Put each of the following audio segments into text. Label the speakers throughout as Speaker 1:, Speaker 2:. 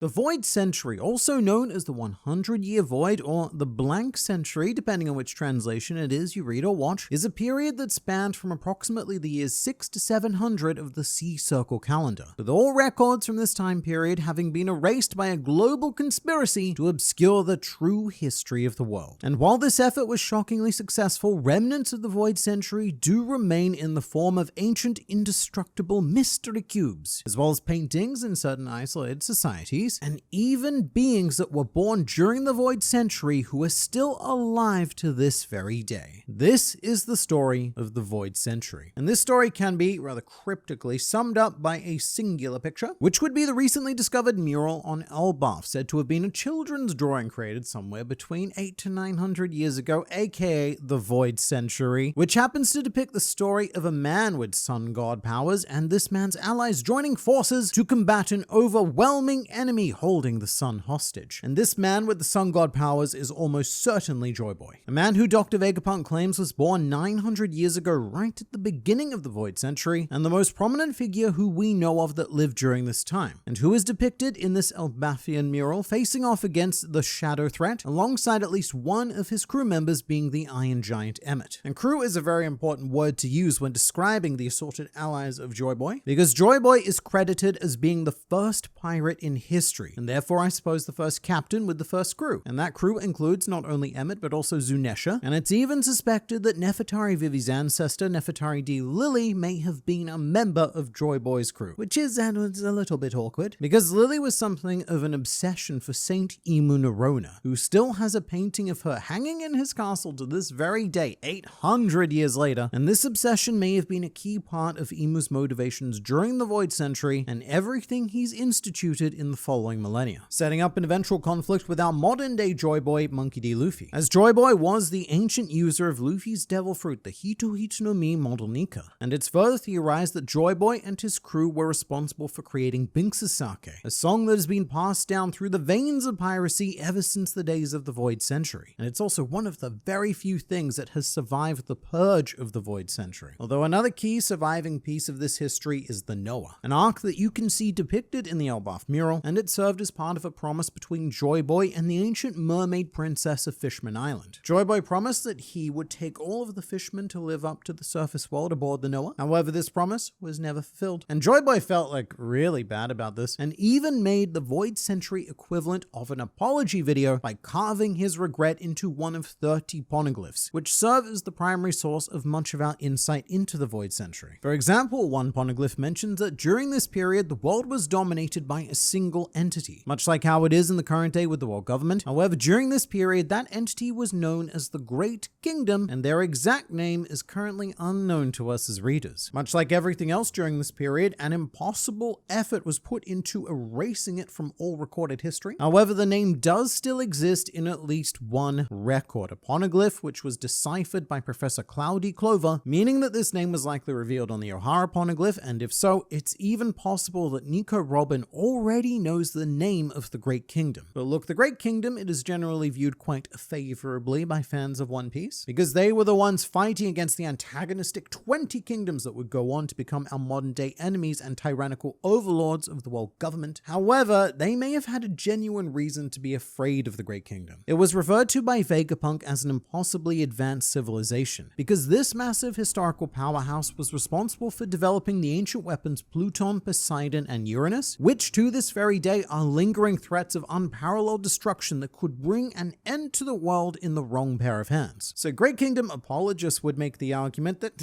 Speaker 1: The Void Century, also known as the 100-Year Void or the Blank Century, depending on which translation it is you read or watch, is a period that spanned from approximately the years 6 to 700 of the Sea Circle calendar, with all records from this time period having been erased by a global conspiracy to obscure the true history of the world. And while this effort was shockingly successful, remnants of the Void Century do remain in the form of ancient indestructible mystery cubes, as well as paintings in certain isolated societies, and even beings that were born during the Void Century who are still alive to this very day. This is the story of the Void Century. And this story can be, rather cryptically, summed up by a singular picture, which would be the recently discovered mural on Elbaf, said to have been a children's drawing created somewhere between 800 to 900 years ago, aka the Void Century, which happens to depict the story of a man with sun god powers and this man's allies joining forces to combat an overwhelming enemy holding the sun hostage. And this man with the sun god powers is almost certainly Joy Boy, a man who Dr. Vegapunk claims was born 900 years ago right at the beginning of the Void Century, and the most prominent figure who we know of that lived during this time, and who is depicted in this Elbafian mural facing off against the Shadow Threat, alongside at least one of his crew members being the Iron Giant Emmet. And crew is a very important word to use when describing the assorted allies of Joy Boy, because Joy Boy is credited as being the first pirate in history, and therefore I suppose the first captain with the first crew. And that crew includes not only Emmet but also Zunesha, and it's even suspected that Nefertari Vivi's ancestor, Nefertari D. Lily, may have been a member of Joy Boy's crew, which is a little bit awkward, because Lily was something of an obsession for Saint Imu Nerona, who still has a painting of her hanging in his castle to this very day, 800 years later, and this obsession may have been a key part of Imu's motivations during the Void Century and everything he's instituted in the following millennia, setting up an eventual conflict with our modern-day Joy Boy, Monkey D. Luffy, as Joy Boy was the ancient user of Luffy's devil fruit, the Hito Hito no Mi Model Nika, and it's further theorized that Joy Boy and his crew were responsible for creating Binksasake, a song that has been passed down through the veins of piracy ever since the days of the Void Century, and it's also one of the very few things that has survived the purge of the Void Century. Although another key surviving piece of this history is the Noah, an arc that you can see depicted in the Elbaf mural, and it served as part of a promise between Joy Boy and the ancient mermaid princess of Fishman Island. Joy Boy promised that he would take all of the fishmen to live up to the surface world aboard the Noah. However, this promise was never fulfilled, and Joy Boy felt like really bad about this, and even made the Void Century equivalent of an apology video by carving his regret into one of 30 poneglyphs, which serve as the primary source of much of our insight into the Void Century. For example, one poneglyph mentions that during this period the world was dominated by a single entity, much like how it is in the current day with the world government. However, during this period that entity was known as the Great Kingdom, and their exact name is currently unknown to us as readers. Much like everything else during this period, an impossible effort was put into erasing it from all recorded history. However, the name does still exist in at least one record, a poneglyph which was deciphered by Professor Cloudy Clover, meaning that this name was likely revealed on the O'Hara poneglyph, and if so, it's even possible that Nico Robin already knows the name of the Great Kingdom. But look, the Great Kingdom, it is generally viewed quite favorably by fans of One Piece, because they were the ones fighting against the antagonistic 20 kingdoms that would go on to become our modern day enemies and tyrannical overlords of the world government. However, they may have had a genuine reason to be afraid of the Great Kingdom. It was referred to by Vegapunk as an impossibly advanced civilization, because this massive historical powerhouse was responsible for developing the ancient weapons Pluton, Poseidon, and Uranus, which to this very day are lingering threats of unparalleled destruction that could bring an end to the world in the wrong pair of hands. So Great Kingdom apologists would make the argument that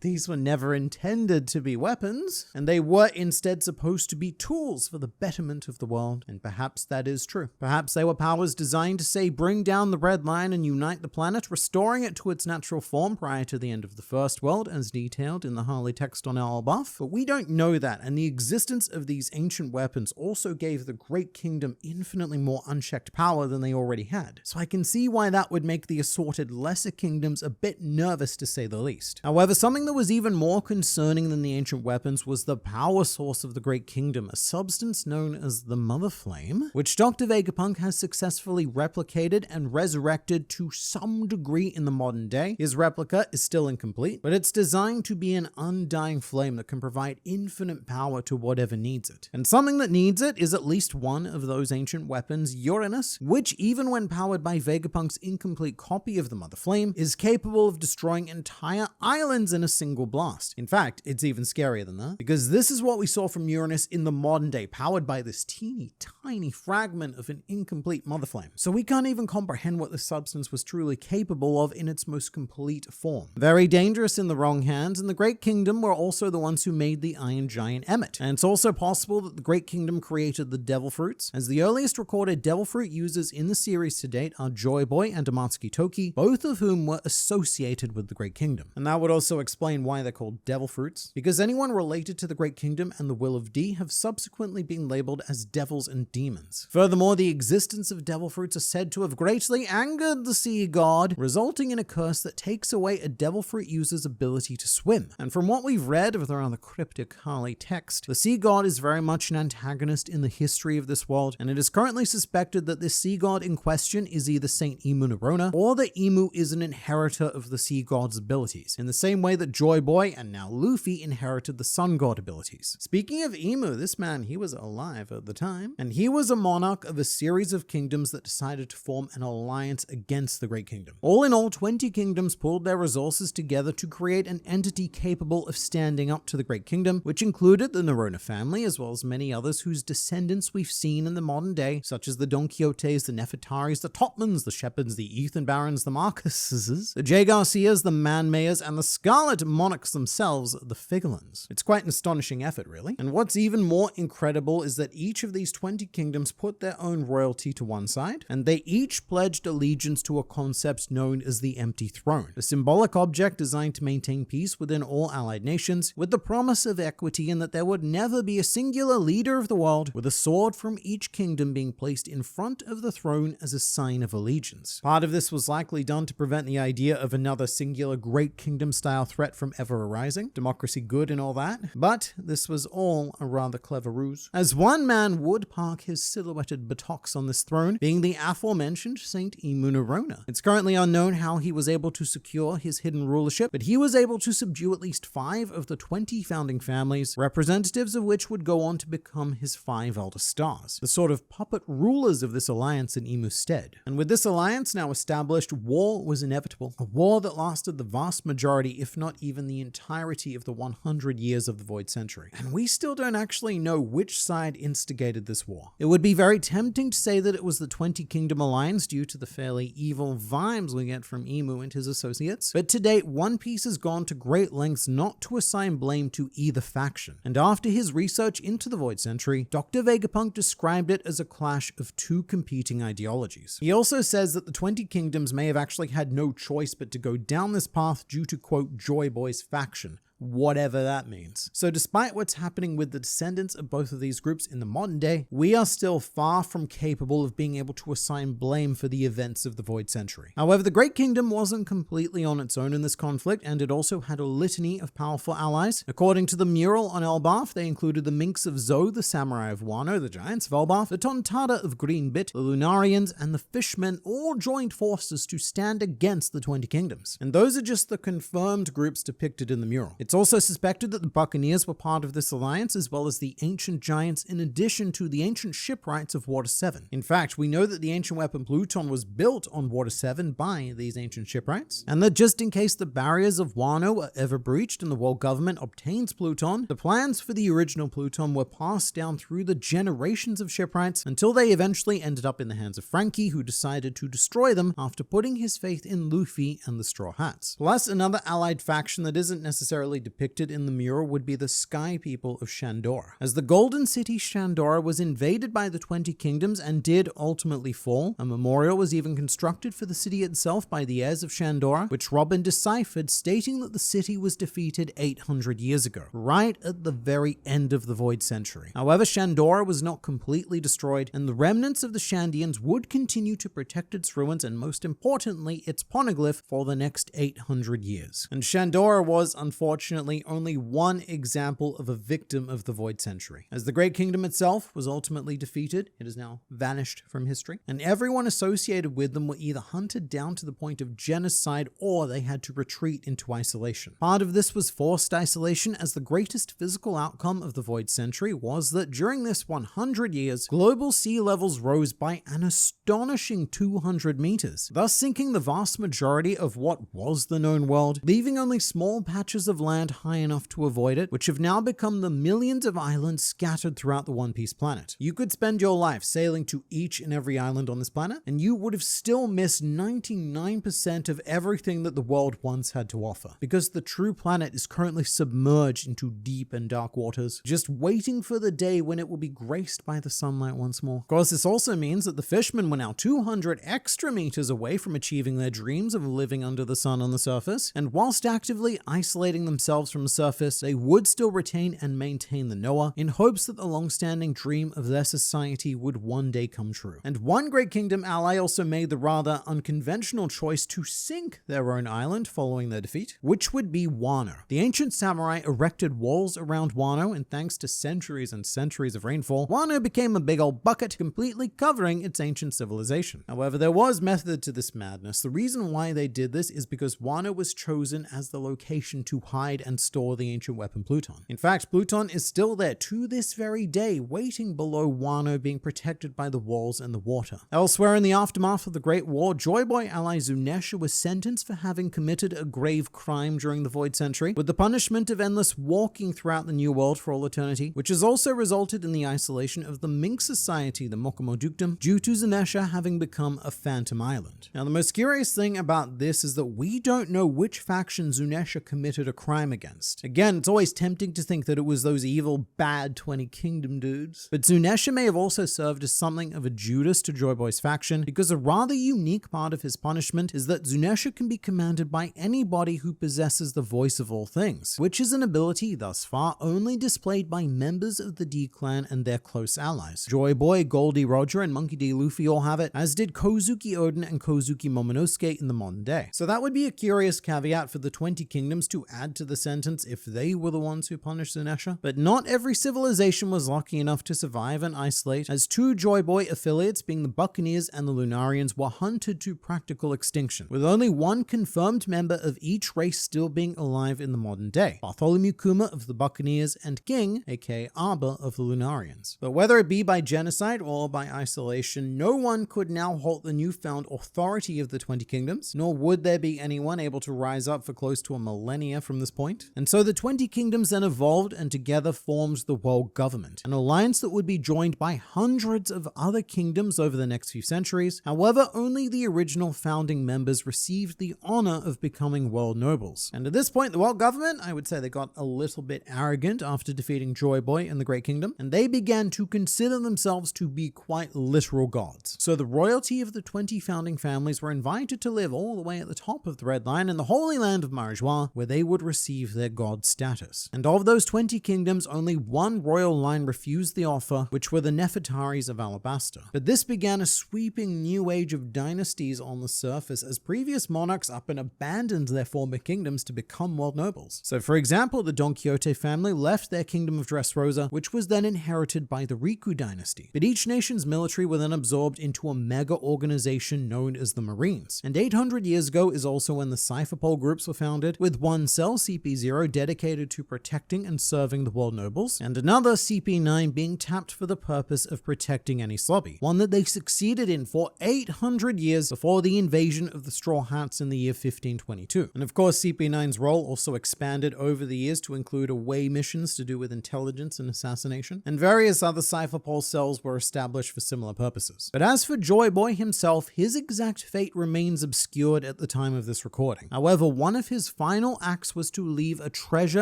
Speaker 1: these were never intended to be weapons, and they were instead supposed to be tools for the betterment of the world, and perhaps that is true. Perhaps they were powers designed to, say, bring down the red line and unite the planet, restoring it to its natural form prior to the end of the First World, as detailed in the Harley text on Elbaf. But we don't know that, and the existence of these ancient weapons also gave the Great Kingdom infinitely more unchecked power than they already had. So I can see why that would make the assorted lesser kingdoms a bit nervous, to say the least. However, something that was even more concerning than the ancient weapons was the power source of the Great Kingdom, a substance known as the Mother Flame, which Dr. Vegapunk has successfully replicated and resurrected to some degree in the modern day. His replica is still incomplete, but it's designed to be an undying flame that can provide infinite power to whatever needs it. And something that needs it is at at least one of those ancient weapons, Uranus, which even when powered by Vegapunk's incomplete copy of the Mother Flame, is capable of destroying entire islands in a single blast. In fact, it's even scarier than that, because this is what we saw from Uranus in the modern day, powered by this teeny tiny fragment of an incomplete Mother Flame. So we can't even comprehend what this substance was truly capable of in its most complete form. Very dangerous in the wrong hands, and the Great Kingdom were also the ones who made the Iron Giant Emmet. And it's also possible that the Great Kingdom created the Devil Fruits, as the earliest recorded Devil Fruit users in the series to date are Joy Boy and Amatsuki Toki, both of whom were associated with the Great Kingdom. And that would also explain why they're called Devil Fruits, because anyone related to the Great Kingdom and the Will of D have subsequently been labeled as devils and demons. Furthermore, the existence of Devil Fruits are said to have greatly angered the sea god, resulting in a curse that takes away a Devil Fruit user's ability to swim. And from what we've read of around the cryptic Kali text, the sea god is very much an antagonist in the history of this world, and it is currently suspected that this sea god in question is either Saint Emu Nerona, or that Emu is an inheritor of the sea god's abilities, in the same way that Joy Boy and now Luffy inherited the sun god abilities. Speaking of Emu, this man, he was alive at the time, and he was a monarch of a series of kingdoms that decided to form an alliance against the Great Kingdom. All in all, 20 kingdoms pooled their resources together to create an entity capable of standing up to the Great Kingdom, which included the Nerona family, as well as many others whose descendants we've seen in the modern day, such as the Don Quixotes, the Nefertaris, the Topmans, the Shepherds, the Ethan Barons, the Marcuses, the J. Garcias, the Man Mayors, and the Scarlet Monarchs themselves, the Figolins. It's quite an astonishing effort, really. And what's even more incredible is that each of these 20 kingdoms put their own royalty to one side, and they each pledged allegiance to a concept known as the Empty Throne, a symbolic object designed to maintain peace within all allied nations, with the promise of equity in that there would never be a singular leader of the world, with a sword from each kingdom being placed in front of the throne as a sign of allegiance. Part of this was likely done to prevent the idea of another singular Great Kingdom style threat from ever arising, democracy good and all that, but this was all a rather clever ruse, as one man would park his silhouetted buttocks on this throne, being the aforementioned Saint Emu Nerona. It's currently unknown how he was able to secure his hidden rulership, but he was able to subdue at least 5 of the 20 founding families, representatives of which would go on to become his 5 elder stars, the sort of puppet rulers of this alliance in Emu's stead. And with this alliance now established, war was inevitable, a war that lasted the vast majority, if not even the entirety of the 100 years of the Void Century. And we still don't actually know which side instigated this war. It would be very tempting to say that it was the 20 Kingdom Alliance due to the fairly evil vibes we get from Emu and his associates, but to date, One Piece has gone to great lengths not to assign blame to either faction. And after his research into the Void Century, Dr. Vegapunk described it as a clash of 2 competing ideologies. He also says that the 20 kingdoms may have actually had no choice but to go down this path due to, quote, Joy Boy's faction, whatever that means. So despite what's happening with the descendants of both of these groups in the modern day, we are still far from capable of being able to assign blame for the events of the Void Century. However, the Great Kingdom wasn't completely on its own in this conflict, and it also had a litany of powerful allies. According to the mural on Elbaf, they included the Minks of Zo, the Samurai of Wano, the Giants of Elbaf, the Tontada of Greenbit, the Lunarians, and the Fishmen all joined forces to stand against the 20 kingdoms. And those are just the confirmed groups depicted in the mural. It's also suspected that the Buccaneers were part of this alliance, as well as the Ancient Giants, in addition to the ancient shipwrights of Water 7. In fact, we know that the ancient weapon Pluton was built on Water 7 by these ancient shipwrights, and that just in case the barriers of Wano are ever breached and the world government obtains Pluton, the plans for the original Pluton were passed down through the generations of shipwrights until they eventually ended up in the hands of Frankie, who decided to destroy them after putting his faith in Luffy and the Straw Hats. Plus, another allied faction that isn't necessarily depicted in the mural would be the Sky People of Shandora. As the Golden City Shandora was invaded by the 20 kingdoms and did ultimately fall, a memorial was even constructed for the city itself by the heirs of Shandora, which Robin deciphered, stating that the city was defeated 800 years ago, right at the very end of the Void Century. However, Shandora was not completely destroyed, and the remnants of the Shandians would continue to protect its ruins and, most importantly, its poneglyph for the next 800 years. And Shandora was, unfortunately, unfortunately only one example of a victim of the Void Century. As the Great Kingdom itself was ultimately defeated, it has now vanished from history, and everyone associated with them were either hunted down to the point of genocide or they had to retreat into isolation. Part of this was forced isolation, as the greatest physical outcome of the Void Century was that during this 100 years, global sea levels rose by an astonishing 200 meters, thus sinking the vast majority of what was the known world, leaving only small patches of land high enough to avoid it, which have now become the millions of islands scattered throughout the One Piece planet. You could spend your life sailing to each and every island on this planet, and you would have still missed 99% of everything that the world once had to offer, because the true planet is currently submerged into deep and dark waters, just waiting for the day when it will be graced by the sunlight once more. Of course, this also means that the fishmen were now 200 extra meters away from achieving their dreams of living under the sun on the surface, and whilst actively isolating themselves from the surface, they would still retain and maintain the Noah in hopes that the long-standing dream of their society would one day come true. And one Great Kingdom ally also made the rather unconventional choice to sink their own island following their defeat, which would be Wano. The ancient samurai erected walls around Wano, and thanks to centuries and centuries of rainfall, Wano became a big old bucket, completely covering its ancient civilization. However, there was method to this madness. The reason why they did this is because Wano was chosen as the location to hide and store the ancient weapon Pluton. In fact, Pluton is still there to this very day, waiting below Wano, being protected by the walls and the water. Elsewhere in the aftermath of the Great War, Joy Boy ally Zunesha was sentenced for having committed a grave crime during the Void Century, with the punishment of endless walking throughout the New World for all eternity, which has also resulted in the isolation of the Mink Society, the Mokomo Dukedom, due to Zunesha having become a phantom island. Now, the most curious thing about this is that we don't know which faction Zunesha committed a crime against. Again, it's always tempting to think that it was those evil, bad 20 Kingdom dudes, but Zunesha may have also served as something of a Judas to Joy Boy's faction, because a rather unique part of his punishment is that Zunesha can be commanded by anybody who possesses the voice of all things, which is an ability thus far only displayed by members of the D-Clan and their close allies. Joy Boy, Goldie Roger, and Monkey D. Luffy all have it, as did Kozuki Oden and Kozuki Momonosuke in the modern day. So that would be a curious caveat for the 20 Kingdoms to add to the sentence if they were the ones who punished Zunesha. But not every civilization was lucky enough to survive and isolate, as two Joy Boy affiliates, being the Buccaneers and the Lunarians, were hunted to practical extinction, with only one confirmed member of each race still being alive in the modern day: Bartholomew Kuma of the Buccaneers and King, aka Arbor, of the Lunarians. But whether it be by genocide or by isolation, no one could now halt the newfound authority of the 20 Kingdoms, nor would there be anyone able to rise up for close to a millennia from this point. And so the 20 Kingdoms then evolved and together formed the World Government, an alliance that would be joined by hundreds of other kingdoms over the next few centuries. However, only the original founding members received the honor of becoming world nobles. And at this point, the World Government, I would say they got a little bit arrogant after defeating Joy Boy in the Great Kingdom, and they began to consider themselves to be quite literal gods. So the royalty of the 20 founding families were invited to live all the way at the top of the Red Line in the Holy Land of Marijois, where they would receive their god status. And of those 20 kingdoms, only one royal line refused the offer, which were the Nefertaris of Alabasta. But this began a sweeping new age of dynasties on the surface, as previous monarchs up and abandoned their former kingdoms to become world nobles. So for example, the Don Quixote family left their kingdom of Dressrosa, which was then inherited by the Riku dynasty. But each nation's military were then absorbed into a mega organization known as the Marines. And 800 years ago is also when the Cypherpole groups were founded, with one cell, CP0, dedicated to protecting and serving the world nobles, and another, CP9, being tapped for the purpose of protecting any slobby, one that they succeeded in for 800 years before the invasion of the Straw Hats in the year 1522. And of course, CP9's role also expanded over the years to include away missions to do with intelligence and assassination, and various other Cypherpole cells were established for similar purposes. But as for Joy Boy himself, his exact fate remains obscured at the time of this recording. However, one of his final acts was to leave a treasure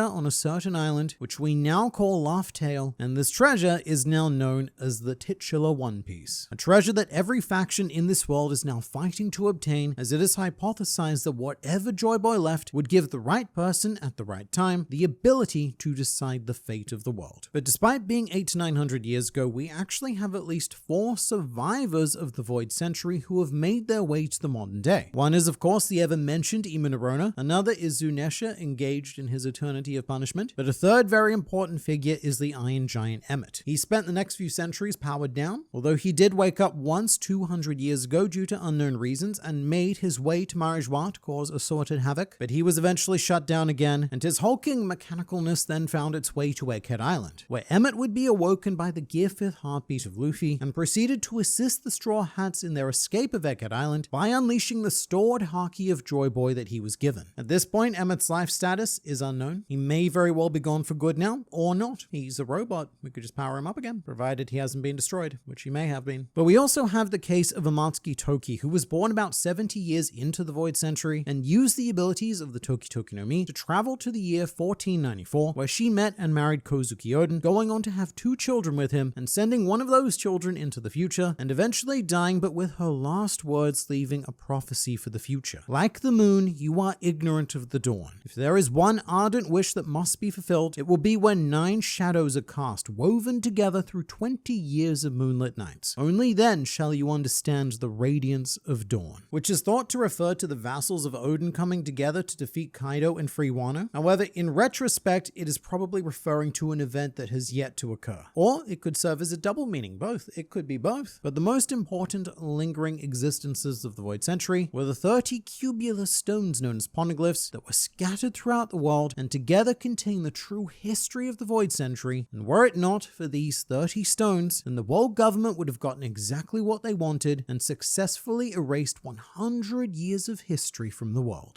Speaker 1: on a certain island, which we now call Laugh Tale, and this treasure is now known as the titular One Piece. A treasure that every faction in this world is now fighting to obtain, as it is hypothesized that whatever Joy Boy left would give the right person at the right time the ability to decide the fate of the world. But despite being 800 to 900 years ago, we actually have at least 4 survivors of the Void Century who have made their way to the modern day. One is of course the ever mentioned Imanarona, another is Zunesha engaged engaged in his eternity of punishment. But a third very important figure is the Iron Giant Emmet. He spent the next few centuries powered down, although he did wake up once 200 years ago due to unknown reasons and made his way to Marijois to cause assorted havoc, but he was eventually shut down again, and his hulking mechanicalness then found its way to Egghead Island, where Emmet would be awoken by the Gear-5th heartbeat of Luffy and proceeded to assist the Straw Hats in their escape of Egghead Island by unleashing the stored Haki of Joy Boy that he was given. At this point, Emmet's life status is unknown. He may very well be gone for good now, or not. He's a robot. We could just power him up again, provided he hasn't been destroyed, which he may have been. But we also have the case of Amatsuki Toki, who was born about 70 years into the Void Century and used the abilities of the Toki Toki no Mi to travel to the year 1494, where she met and married Kozuki Oden, going on to have 2 children with him and sending one of those children into the future, and eventually dying, but with her last words leaving a prophecy for the future. Like the moon, you are ignorant of the dawn. If there is one ardent wish that must be fulfilled, it will be when 9 shadows are cast, woven together through 20 years of moonlit nights. Only then shall you understand the radiance of dawn, which is thought to refer to the vassals of Odin coming together to defeat Kaido and free Wano. However, in retrospect, it is probably referring to an event that has yet to occur. Or it could serve as a double meaning, both. It could be both. But the most important lingering existences of the Void Century were the 30 cubular stones known as poneglyphs that were scattered throughout the world and together contain the true history of the Void Century, and were it not for these 30 stones, then the world government would have gotten exactly what they wanted and successfully erased 100 years of history from the world.